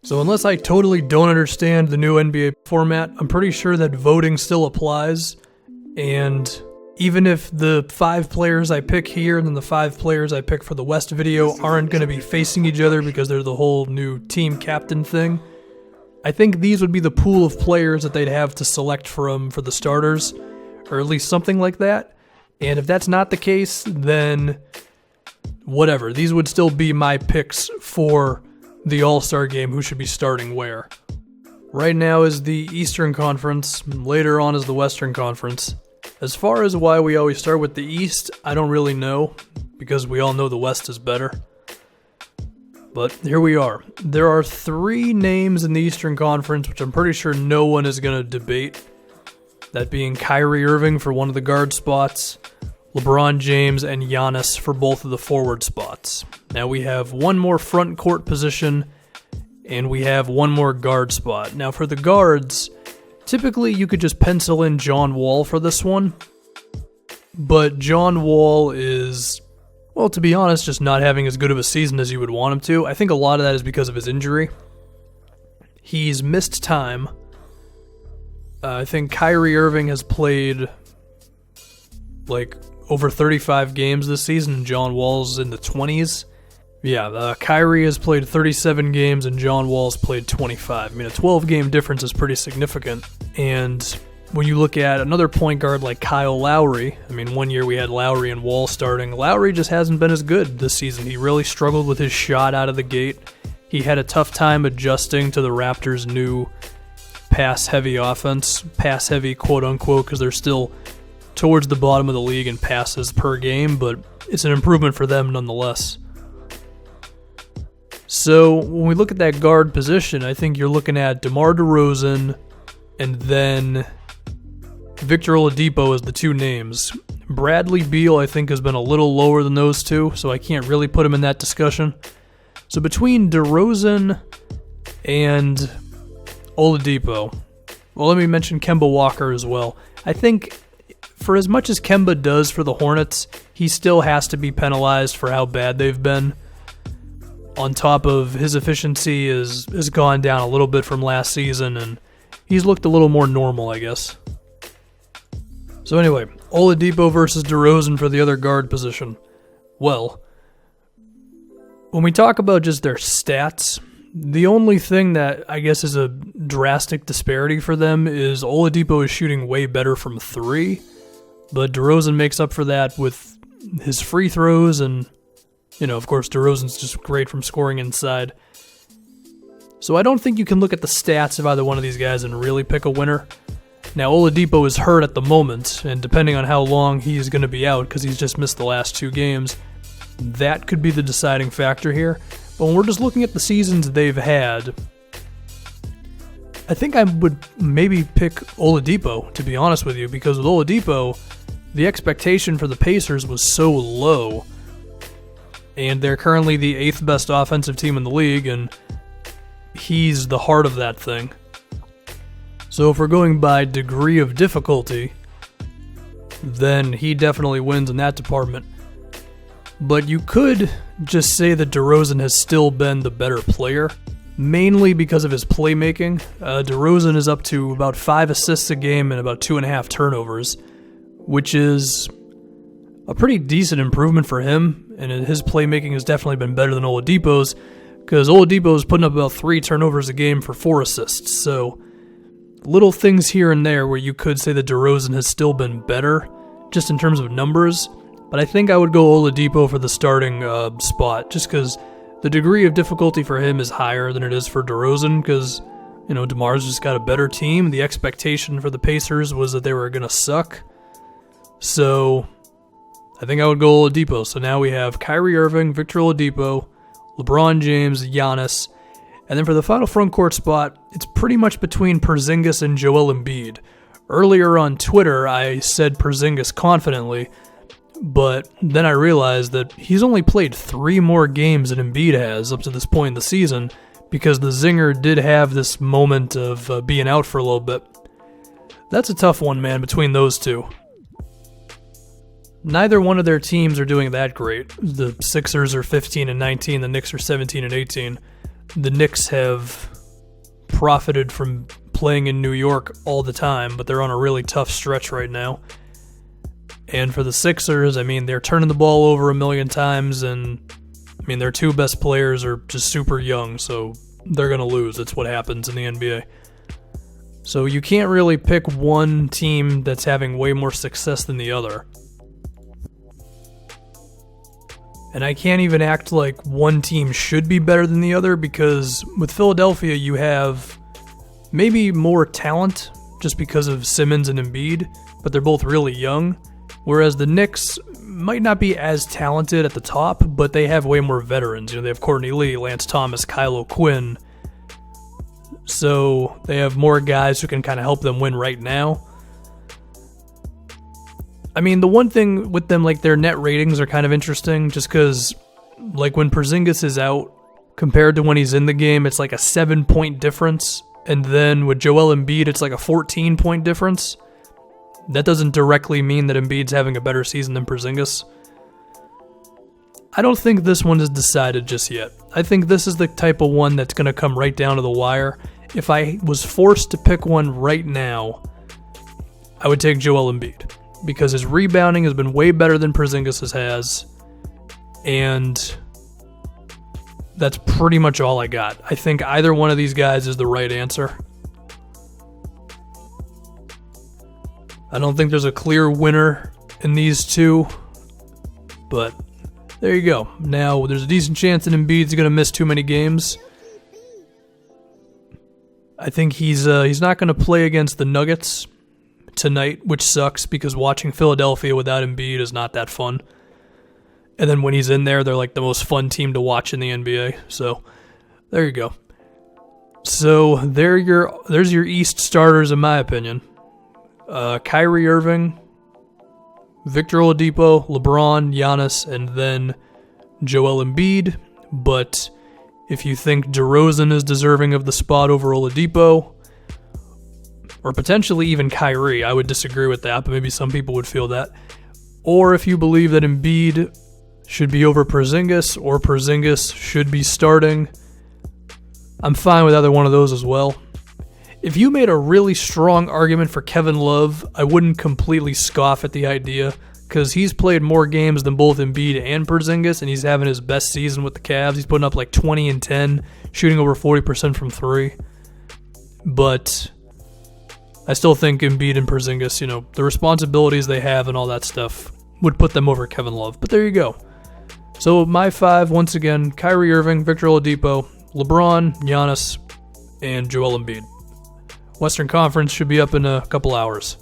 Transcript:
So unless I totally don't understand the new NBA format, I'm pretty sure that voting still applies. And even if the 5 players I pick here and then the 5 players I pick for the West video aren't going to be facing each other because they're the whole new team captain thing, I think these would be the pool of players that they'd have to select from for the starters, or at least something like that. And if that's not the case, then whatever. These would still be my picks for the All-Star game, who should be starting where. Right now is the Eastern Conference, later on is the Western Conference. As far as why we always start with the East, I don't really know, because we all know the West is better. But here we are. There are 3 names in the Eastern Conference, which I'm pretty sure no one is going to debate. That being Kyrie Irving for one of the guard spots, LeBron James and Giannis for both of the forward spots. Now we have one more front court position, and we have one more guard spot. Now for the guards, typically you could just pencil in John Wall for this one, but John Wall is, well, to be honest, just not having as good of a season as you would want him to. I think a lot of that is because of his injury. He's missed time. I think Kyrie Irving has played like over 35 games this season, and John Wall's in the 20s. Yeah, Kyrie has played 37 games, and John Wall's played 25. I mean, a 12-game difference is pretty significant. And when you look at another point guard like Kyle Lowry, I mean, one year we had Lowry and Wall starting. Lowry just hasn't been as good this season. He really struggled with his shot out of the gate. He had a tough time adjusting to the Raptors' new pass-heavy offense. Pass-heavy, quote-unquote, because they're still towards the bottom of the league in passes per game, but it's an improvement for them nonetheless. So when we look at that guard position, I think you're looking at DeMar DeRozan and then Victor Oladipo as the 2 names. Bradley Beal, I think, has been a little lower than those 2, so I can't really put him in that discussion. So between DeRozan and Oladipo, well, let me mention Kemba Walker as well. I think for as much as Kemba does for the Hornets, he still has to be penalized for how bad they've been. On top of his efficiency has gone down a little bit from last season, and he's looked a little more normal, I guess. So anyway, Oladipo versus DeRozan for the other guard position. Well, when we talk about just their stats, the only thing that I guess is a drastic disparity for them is Oladipo is shooting way better from 3, but DeRozan makes up for that with his free throws, and, you know, of course, DeRozan's just great from scoring inside. So I don't think you can look at the stats of either one of these guys and really pick a winner. Now, Oladipo is hurt at the moment, and depending on how long he's going to be out, because he's just missed the last 2 games, that could be the deciding factor here. But when we're just looking at the seasons they've had, I think I would maybe pick Oladipo, to be honest with you, because with Oladipo, the expectation for the Pacers was so low, and they're currently the 8th best offensive team in the league, and he's the heart of that thing. So if we're going by degree of difficulty, then he definitely wins in that department. But you could just say that DeRozan has still been the better player, mainly because of his playmaking. DeRozan is up to about 5 assists a game and about 2.5 turnovers, which is a pretty decent improvement for him, and his playmaking has definitely been better than Oladipo's, because Oladipo is putting up about 3 turnovers a game for 4 assists, so little things here and there where you could say that DeRozan has still been better, just in terms of numbers, but I think I would go Oladipo for the starting spot, just because the degree of difficulty for him is higher than it is for DeRozan, because, you know, DeMar's just got a better team. The expectation for the Pacers was that they were going to suck, so I think I would go Oladipo. So now we have Kyrie Irving, Victor Oladipo, LeBron James, Giannis, and then for the final front court spot, it's pretty much between Porzingis and Joel Embiid. Earlier on Twitter, I said Porzingis confidently, but then I realized that he's only played 3 more games than Embiid has up to this point in the season, because the Zinger did have this moment of being out for a little bit. That's a tough one, man, between those 2. Neither one of their teams are doing that great. The Sixers are 15-19, the Knicks are 17-18. The Knicks have profited from playing in New York all the time, but they're on a really tough stretch right now. And for the Sixers, I mean, they're turning the ball over a million times, and I mean, their two best players are just super young, so they're going to lose. That's what happens in the NBA. So you can't really pick one team that's having way more success than the other. And I can't even act like one team should be better than the other, because with Philadelphia you have maybe more talent just because of Simmons and Embiid, but they're both really young. Whereas the Knicks might not be as talented at the top, but they have way more veterans. You know, they have Courtney Lee, Lance Thomas, Kyle O'Quinn. So they have more guys who can kind of help them win right now. I mean, the one thing with them, like, their net ratings are kind of interesting, just because, like, when Porzingis is out, compared to when he's in the game, it's like a 7-point difference. And then with Joel Embiid, it's like a 14-point difference. That doesn't directly mean that Embiid's having a better season than Porzingis. I don't think this one is decided just yet. I think this is the type of one that's going to come right down to the wire. If I was forced to pick one right now, I would take Joel Embiid, because his rebounding has been way better than Porzingis has, and that's pretty much all I got. I think either one of these guys is the right answer. I don't think there's a clear winner in these two, but there you go. Now, there's a decent chance that Embiid's going to miss too many games. I think he's not going to play against the Nuggets tonight, which sucks, because watching Philadelphia without Embiid is not that fun. And then when he's in there, they're like the most fun team to watch in the NBA. So there you go. So there's your East starters, in my opinion. Kyrie Irving, Victor Oladipo, LeBron, Giannis, and then Joel Embiid. But if you think DeRozan is deserving of the spot over Oladipo, or potentially even Kyrie, I would disagree with that, but maybe some people would feel that. Or if you believe that Embiid should be over Porzingis, or Porzingis should be starting, I'm fine with either one of those as well. If you made a really strong argument for Kevin Love, I wouldn't completely scoff at the idea, because he's played more games than both Embiid and Porzingis, and he's having his best season with the Cavs. He's putting up like 20 and 10, shooting over 40% from three. But I still think Embiid and Porzingis, you know, the responsibilities they have and all that stuff would put them over Kevin Love. But there you go. So my five, once again, Kyrie Irving, Victor Oladipo, LeBron, Giannis, and Joel Embiid. Western Conference should be up in a couple hours.